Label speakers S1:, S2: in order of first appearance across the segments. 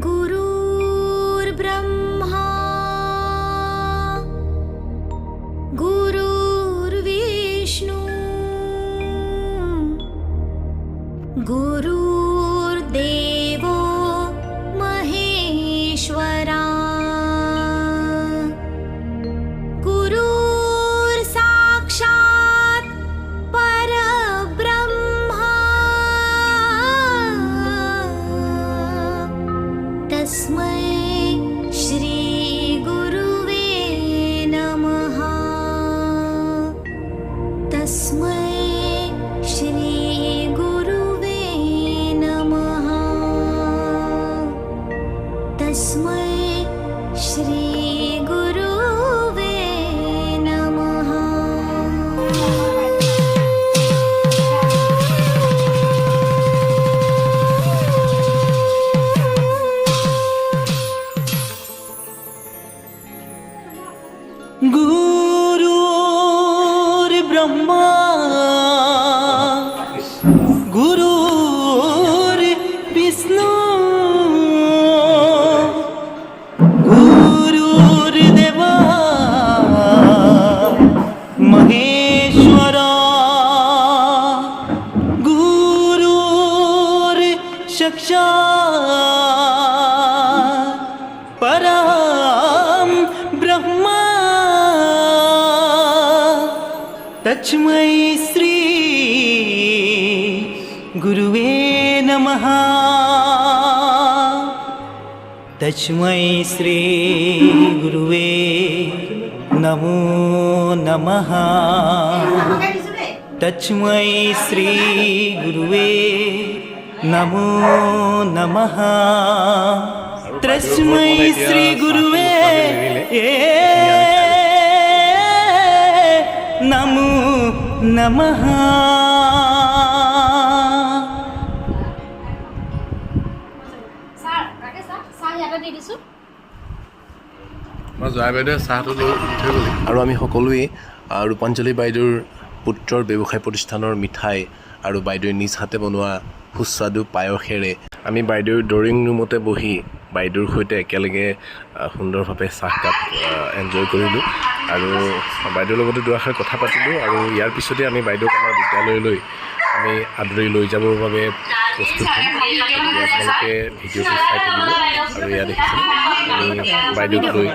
S1: गुरुर्ब्रह्मा गुरुर्विष्णु गुरुर्देवो महेश्वरा गुरुर्साक्षात् परब्रह्मा तस्मै श्री गुरुवे नमः तस्मै श्री गुरुवे नमः तस्मै श्री गुरुवे नमः
S2: गुरुर्ब्रह्मा गुरुर्विष्णु गुरुर्देवा महेश्वरा गुरुर्साक्षात् परं ब्रह्मा तस्मै श्री गुरुवे नमः तस्मै श्री गुरुवे नमो नमः तस्मै श्री गुरुवे नमो नमः तस्मै श्री गुरुवे नमो नमः
S3: মই জয়া বাইদেৱে চাহটো লৈ থৈ গ'লি আৰু আমি সকলোৱে ৰূপাঞ্জলি বাইদেউৰ পুত্ৰৰ ব্যৱসায় প্ৰতিষ্ঠানৰ মিঠাই আৰু বাইদেৱে নিজ হাতে বনোৱা সুস্বাদু পায়সেৰে আমি বাইদেউৰ ড্ৰয়িং ৰুমতে বহি বাইদেউৰ সৈতে একেলগে সুন্দৰভাৱে চাহকাপ এনজয় কৰিলোঁ আৰু বাইদেউৰ লগতে দুআষাৰ কথা পাতিলোঁ আৰু ইয়াৰ পিছতে আমি বাইদেউক আমাৰ বিদ্যালয়লৈ আমি আদৰি লৈ যাবৰ বাবে প্ৰস্তুত হ'ম। আপোনালোকে ভিডিঅ'টো চাই থাকিব আৰু এয়া দেখিছোঁ আমি বাইদেউক লৈ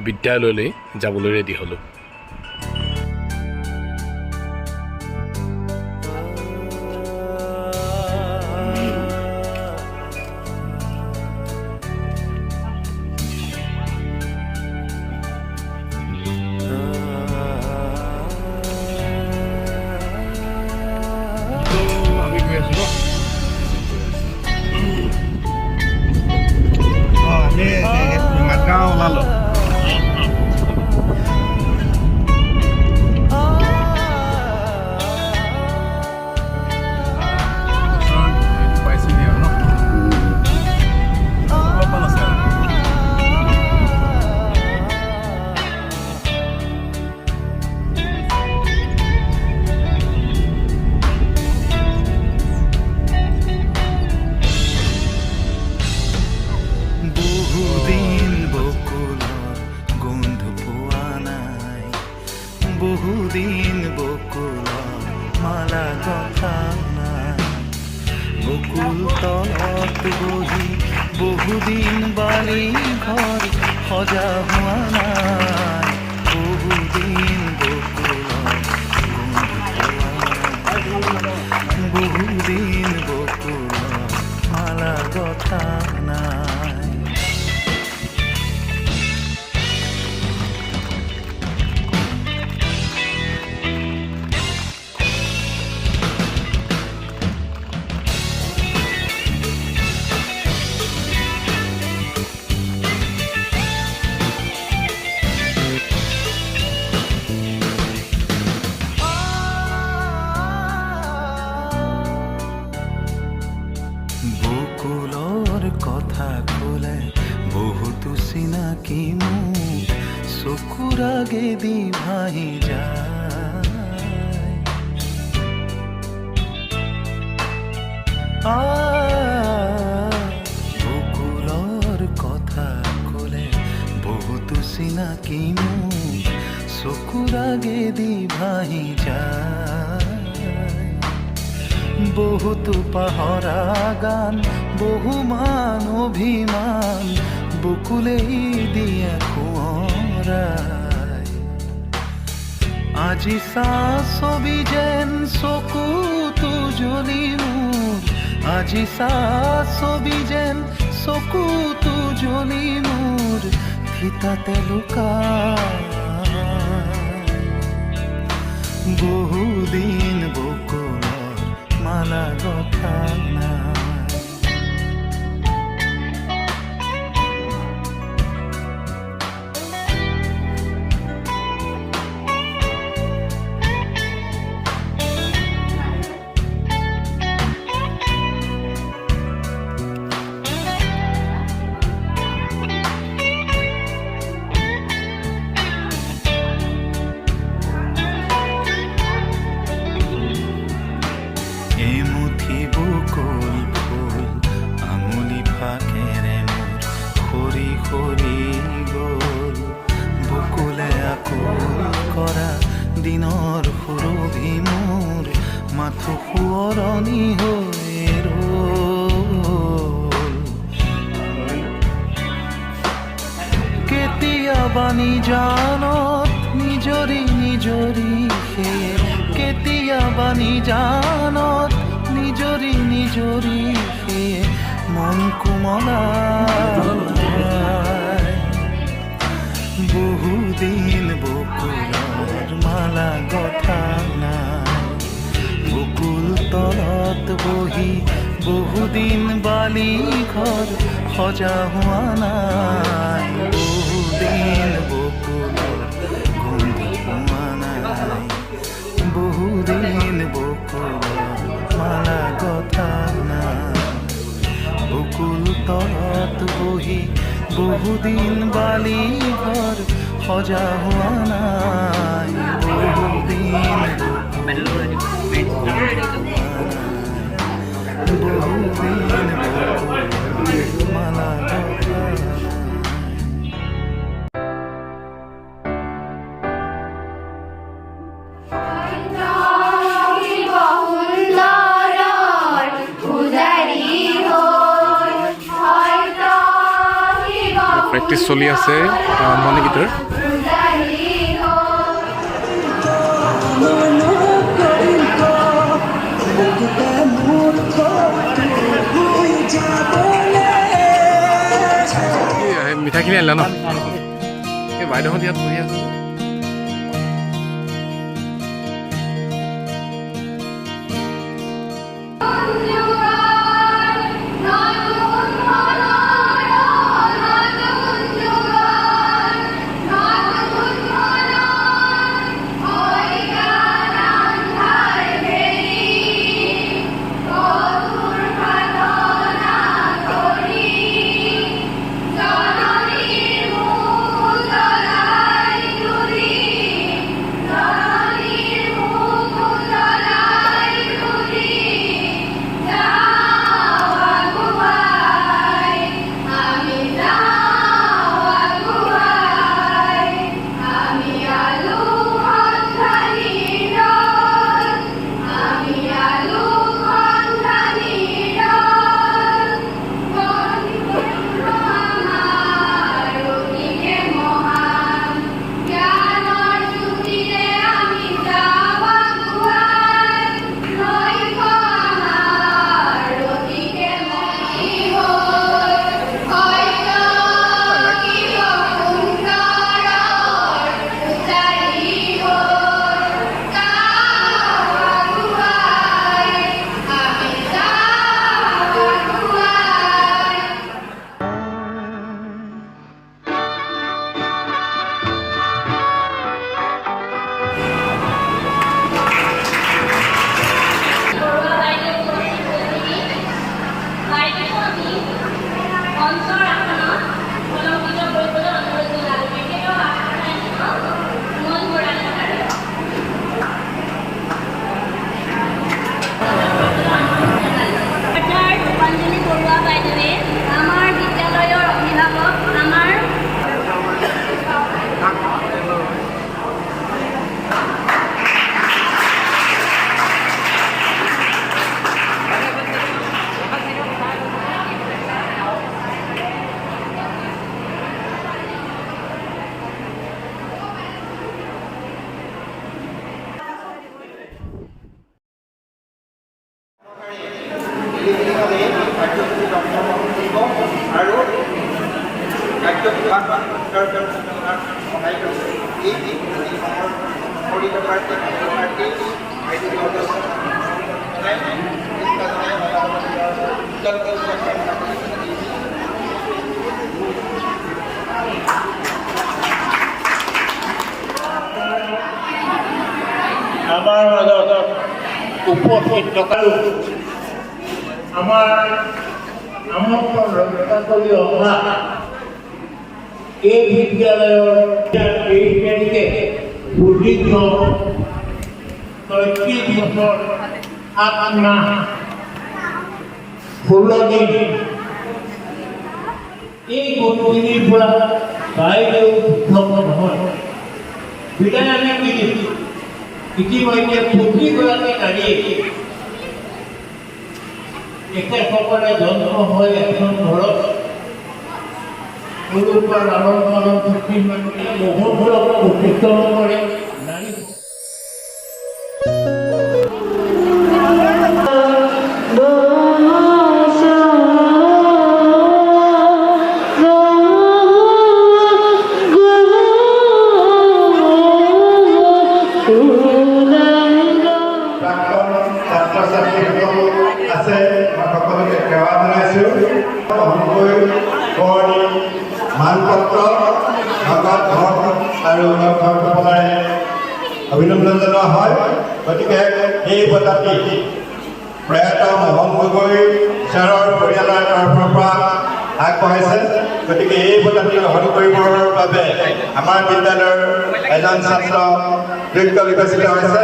S3: বিদ্যালয়লৈ যাবলৈ ৰেডি হ'লোঁ। বহুদিন বকুলৰ মালা কথা নাই বকুল তলত বহি বহুদিন বালি ঘৰ সজা হোৱা নাই বহুদিন বকুলৰ বহুদিন বকুলৰ মালা কথা নাই বকুলৰ কথা ক'লে বহুতো চিনাকি মুখ চকুৰ আগেদি ভাহি যায় বকুল
S4: চিনাকি মুখ চকুৰ আগেদি ভাহি যায় বহুতো পাহৰা গান বহুমান অভিমান বকুলেই দিয়ে সোঁৱৰাই আজি চা ছবি যেন চকুতো জ্বলি মোৰ আজি চা ছবি যেন চকুতো জ্বলি মোৰ ফিতাতে লুকাই বহুদিন বকুলৰ মালা গথা নাই দিনৰ সুৰভি মোৰ মাথো সোঁৱৰণি হৈ ৰ'ল কেতিয়াবা নিজানত নিজৰি নিজৰি সেয়ে কেতিয়াবা নিজানত নিজৰি নিজৰি সেয়ে মন কোমলাই বহুদিন বকুলৰ মালা গথা নাই বকুল তলত বহি বহুদিন বালি ঘৰ সজা হোৱা নাই বহুদিন বকুলৰ গোন্ধ পোৱা নাই বহুদিন বকুলৰ মালা গথা নাই বকুল তলত বহি বহুদিন বালি ঘৰ সজা হোৱা নাই বহুদিন মালা
S3: প্ৰেক্টিচ চলি আছে আৰম্ভণি গীতৰ মিঠাখিনি আনিলা ন এই বাইদেউহঁত ইয়াত বহি আছে
S5: আমাৰ মাজত উপস্থিত থকাৰো আমাৰ আমন্ত্ৰণ ৰক্ষা কৰি অহা এই বিদ্যালয়ৰ 23 তাৰিখে সুদীৰ্ঘ 33 বছৰ 8 মাহ 16 দিন এই গতিবিধিৰ পৰা বাইদেউ উদ্ভৱ নহয় বিদায় আমি দিছোঁ ইতিমধ্যে প্ৰতিগৰাকী নাৰীয়ে তেখেতসকলে জন্ম হৈ এখন ঘৰত সৰুৰ পৰা লালন পালন বহুবোৰক প্ৰশিক্ষণ কৰে নাৰী
S6: আছে সকলোকে সেৱা জনাইছোঁ মানপত্ৰ নগদ ধন আৰু নগদৰে অভিনন্দন জনোৱা হয় গতিকে এই বঁটাটি প্ৰয়াত মোহন গগৈ ছাৰৰ পৰিয়ালৰ তৰফৰ পৰা আগবঢ়াইছে গতিকে এই বঁটাটি গ্ৰহণ কৰিবৰ বাবে আমাৰ বিদ্যালয়ৰ এজন ছাত্ৰ যোগ্য বিকশিত হৈছে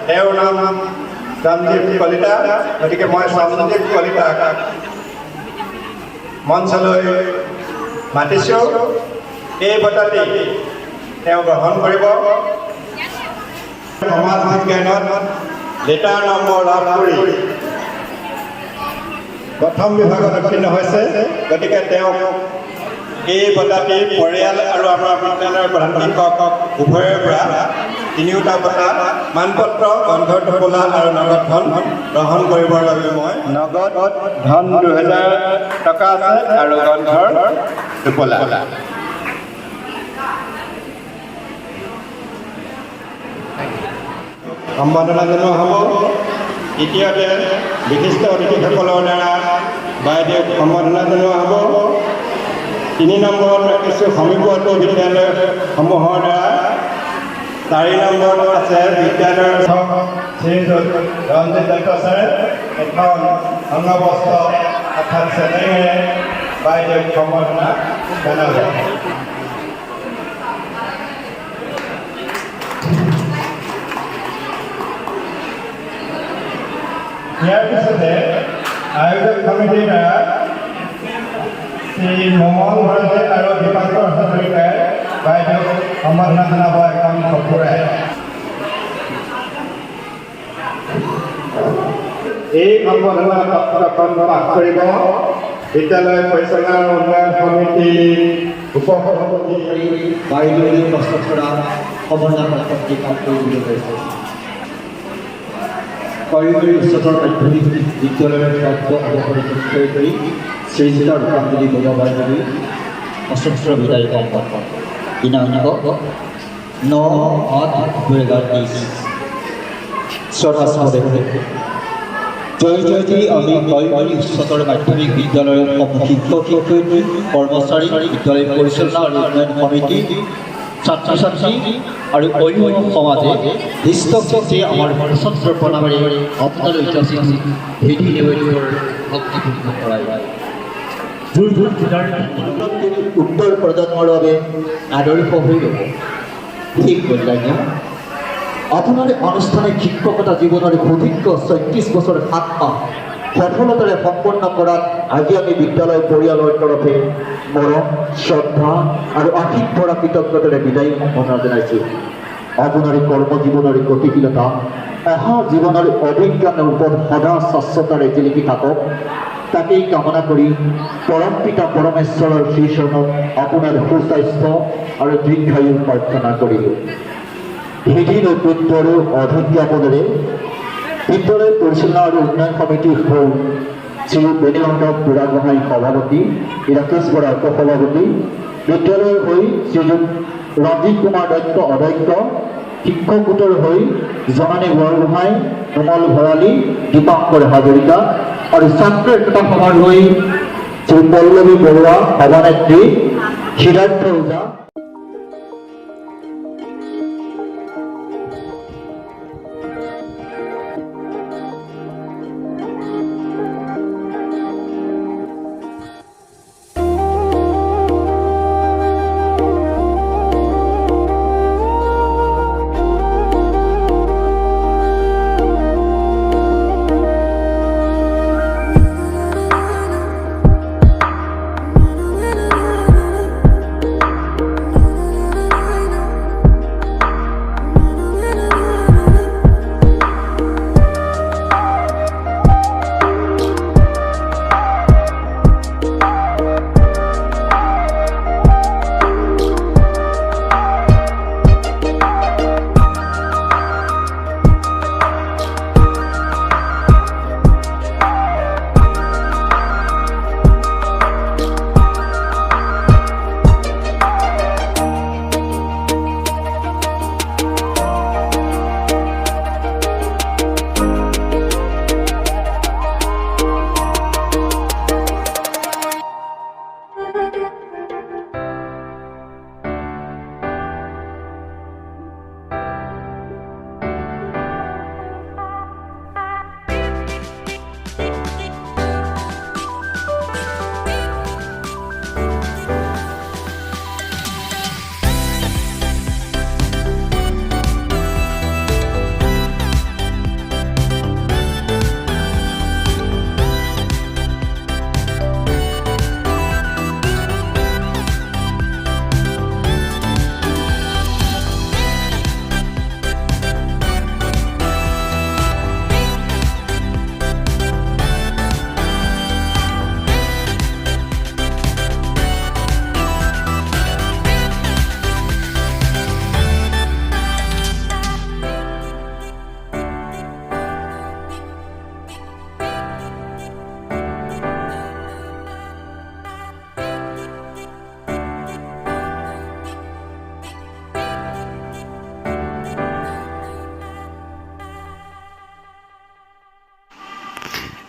S6: তেওঁৰ নাম সঞ্জীৱ কলিতা গতিকে মই সঞ্জীৱ কলিতাক মঞ্চলৈ মাতিছোঁ এই বঁটাটি তেওঁ গ্ৰহণ কৰিব সমাজ বিজ্ঞানত লেটাৰ নম্বৰ লাভ কৰি প্ৰথম বিভাগত উত্তীৰ্ণ হৈছে গতিকে তেওঁক এই বঁটাটি পৰিয়াল আৰু আমাৰ বিদ্যালয়ৰ প্ৰধান শিক্ষক উভয়ৰ পৰা তিনিওটা বঁটা মানপত্ৰ গন্ধৰ টোপোলা আৰু নগদ ধন গ্ৰহণ কৰিবৰ বাবে মই নগদ ধন 2000 টকা আছে আৰু গন্ধৰ টোপোলা সম্বৰ্ধনা জনোৱা হ'ব দ্বিতীয়তে বিশিষ্ট অতিথিসকলৰ দ্বাৰা বাইদেউক সম্বৰ্ধনা জনোৱা হ'ব 3 নম্বৰত ৰাখিছোঁ সমীপৱৰ্তী বিদ্যালয়সমূহৰ দ্বাৰা 4 নম্বৰত আছে বিদ্যালয়ৰ শ্ৰীযুত ৰঞ্জিত দত্ত ছাৰে এখন অংগবস্ত্ৰ অৰ্থাৎ চেনেঙেৰে বাইদেউক সম্বৰ্ধনা জনাব ইয়াৰ পিছতে আয়োজক কমিটিৰ দ্বাৰা শ্ৰী মমল ভাৰতী আৰু দীপাংকৰ হাজৰিকাই বাইদেউক সম্বৰ্ধনা জনাব এখন সফুৰাই এই সম্বৰ্ধনা পত্ৰখন পাঠ কৰিব বিদ্যালয় পৰিচালনা উন্নয়ন সমিতি উপসভাপতি
S7: বাইদেৱে প্ৰস্তুত কৰা সম্বৰ্ধনা পত্ৰটি পাঠ কৰিবলৈ লৈছে কৰিমগঞ্জ উচ্চতৰ মাধ্যমিক বিদ্যালয়ৰ প্ৰাপ্ত অৱসৰৰ শিক্ষয়িত্ৰী শ্ৰীযুত ৰূপাঞ্জলি বৰুৱা বাইদেৱে অস্ত্ৰ বিদায় সম্পন্ন দিনাংক 9/8/2023 স্বৰাষ্ট্ৰ জয় জয়তী আমি কৰিমগঞ্জ উচ্চতৰ মাধ্যমিক বিদ্যালয়ৰ শিক্ষক শিক্ষয়িত্ৰী কৰ্মচাৰী বিদ্যালয় পৰিচালনা আৰু উন্নয়ন সমিতি ছাত্ৰ ছাত্ৰী আৰু অভিভাৱক সমাজে দৃষ্টশক্তি আমাৰ সশস্ত্ৰ প্ৰণামেৰে আপোনালৈ ভেটি নিবেদনৰ ভক্তিপূৰ্ণ কৰাই উত্তৰ প্ৰজন্মৰ বাবে আদৰ্শ হৈ ৰ'ব ঠিক কল্যাণ আপোনাৰ আনুষ্ঠানিক শিক্ষকতা জীৱনৰ সুদীৰ্ঘ 34 বছৰ 7 মাহ সফলতাৰে সম্পন্ন কৰাত আজি আমি বিদ্যালয় পৰিয়ালৰ তৰফে মৰম শ্ৰদ্ধা আৰু আশীষ ভৰা কৃতজ্ঞতাৰে বিদায়ী সম্বৰ্ধনা জনাইছোঁ আপোনাৰ কৰ্মজীৱনৰ গতিশীলতা অহা জীৱনৰ অভিজ্ঞানৰ ওপৰত সদা স্বচ্ছতাৰে জিলিকি থাকক তাকেই কামনা কৰি পৰম পিতা পৰমেশ্বৰৰ শ্ৰীচৰণত আপোনাৰ সুস্বাস্থ্য আৰু দীৰ্ঘায়ু প্ৰাৰ্থনা কৰিলোঁ ভিধি নৈপুণ্যৰো অধ্যক্ষপনেৰে বিদ্যালয় পৰিচালনা আৰু উন্নয়ন সমিতিৰ শ্ৰী বেণীকান্ত বুঢ়াগোহাঁই সভাপতি ৰাকেশ বৰা উপসভাপতি বিদ্যালয়ৰ হৈ শ্ৰীযুত ৰঞ্জিত কুমাৰ দত্ত অধ্যক্ষ, শিক্ষক গোটৰ হৈ জনানী বৰগোহাঁই, কোমল ভৰালী, দীপাংকৰ হাজৰিকা আৰু ছাত্ৰ একতা সভাৰ হৈ শ্ৰী পল্লৱী বৰুৱা, সভানেত্ৰী সিদ্ধাৰ্থ ওজা।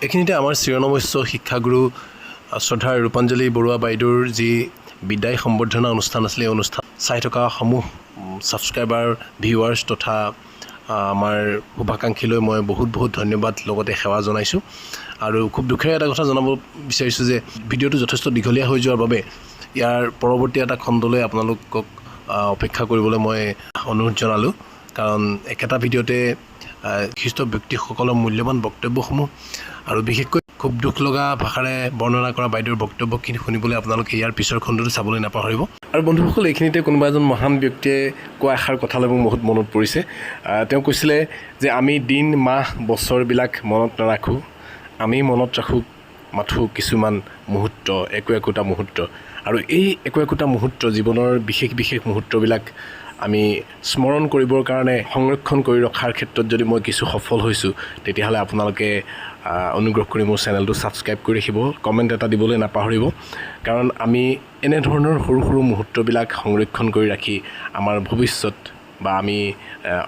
S3: এইখিনিতে আমাৰ চিৰনমস্য শিক্ষাগুৰু শ্ৰদ্ধাৰ ৰূপাঞ্জলি বৰুৱা বাইদেউৰ যি বিদায় সম্বৰ্ধনা অনুষ্ঠান আছিলে, এই অনুষ্ঠান চাই থকা সমূহ ছাবস্ক্ৰাইবাৰ, ভিউৱাৰ্ছ তথা আমাৰ শুভাকাংক্ষীলৈ মই বহুত ধন্যবাদ লগতে সেৱা জনাইছোঁ। আৰু খুব দুখেৰে এটা কথা জনাব বিচাৰিছোঁ যে ভিডিঅ'টো যথেষ্ট দীঘলীয়া হৈ যোৱাৰ বাবে ইয়াৰ পৰৱৰ্তী এটা খণ্ডলৈ আপোনালোকক অপেক্ষা কৰিবলৈ মই অনুৰোধ জনালোঁ। কাৰণ একেটা ভিডিঅ'তে বিশিষ্ট ব্যক্তিসকলৰ মূল্যৱান বক্তব্যসমূহ আৰু বিশেষকৈ খুব দুখ লগা ভাষাৰে বৰ্ণনা কৰা বাইদেউৰ বক্তব্যখিনি শুনিবলৈ আপোনালোকে ইয়াৰ পিছৰ খণ্ডটো চাবলৈ নাপাহৰিব। আৰু বন্ধুসকল, এইখিনিতে কোনোবা এজন মহান ব্যক্তিয়ে কোৱা এষাৰ কথালৈ মোৰ বহুত মনত পৰিছে। তেওঁ কৈছিলে যে আমি দিন, মাহ, বছৰবিলাক মনত নাৰাখোঁ, আমি মনত ৰাখোঁ মাথো কিছুমান মুহূৰ্ত, একোটা মুহূৰ্ত। আৰু এই একোটা মুহূৰ্ত, জীৱনৰ বিশেষ মুহূৰ্তবিলাক আমি স্মৰণ কৰিবৰ কাৰণে সংৰক্ষণ কৰি ৰখাৰ ক্ষেত্ৰত যদি মই কিছু সফল হৈছোঁ, তেতিয়াহ'লে আপোনালোকে অনুগ্ৰহ কৰি মোৰ চেনেলটো ছাবস্ক্ৰাইব কৰি ৰাখিব, কমেণ্ট এটা দিবলৈ নাপাহৰিব। কাৰণ আমি এনেধৰণৰ সৰু মুহূৰ্তবিলাক সংৰক্ষণ কৰি ৰাখি আমাৰ ভৱিষ্যত বা আমি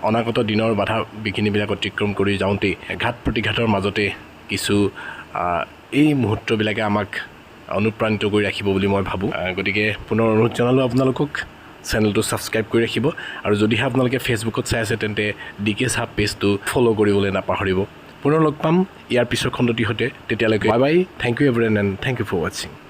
S3: অনাগত দিনৰ বাধা বিঘিনিবিলাক অতিক্ৰম কৰি যাওঁতে ঘাত প্ৰতিঘাতৰ মাজতে কিছু এই মুহূৰ্তবিলাকে আমাক অনুপ্ৰাণিত কৰি ৰাখিব বুলি মই ভাবোঁ। গতিকে পুনৰ অনুৰোধ জনালোঁ আপোনালোকক চেনেলটো ছাবস্ক্ৰাইব কৰি ৰাখিব। আৰু যদিহে আপোনালোকে ফেচবুকত চাই আছে, তেন্তে DK Sahab পেজটো ফ'ল' কৰিবলৈ নাপাহৰিব। পুনৰ লগ পাম ইয়াৰ পিছৰ খণ্ডটিৰ সৈতে। তেতিয়ালৈকে bye bye, thank you everyone and thank you for ৱাচিং।